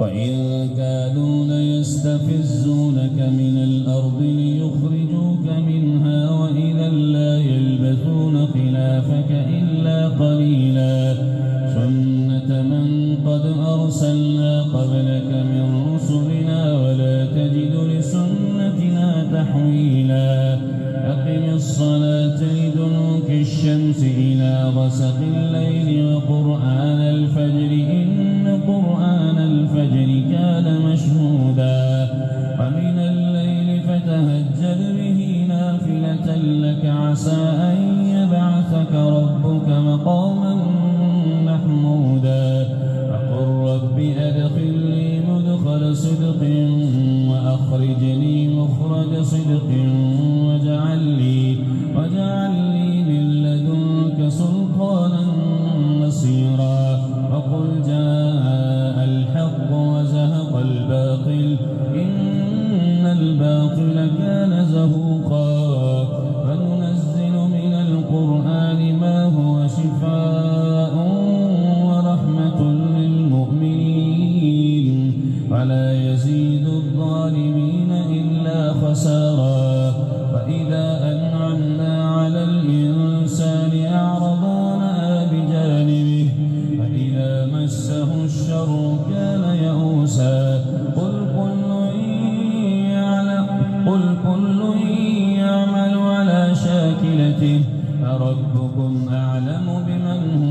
وإن كادوا ليستفزونك من الأرض ليخرجوك منها وإذا لا يلبثون خلافك إلا قليلا سنة من قد أرسلنا قبلك من رسلنا ولا تجد لسنتنا تحويلا أقم الصلاة لدلوك الشمس إلى غسق الليل وقرآن الفجر إن قرآن الفجر كان مشهودا ومن الليل فتهجد به نافلة لك عسى أن يبعثك ربك مقاما محمودا فقل رب أدخلني مدخل صدق وأخرجني مخرج صدق واجعل لي من لدنك سلطانا نصيرا وقل جاء الحق وزهق الباطل إن الباطل كان زهوقا فننزل من القرآن ما هو شفاء ورحمة للمؤمنين ولا يزيد الظالمين إلا خسارا وإذا أنعمنا على الإنسان أعرض ونأى بجانبه فإذا مسه الشر كان يئوسا قل كل يعمل على شاكلته فربكم أعلم بمن هو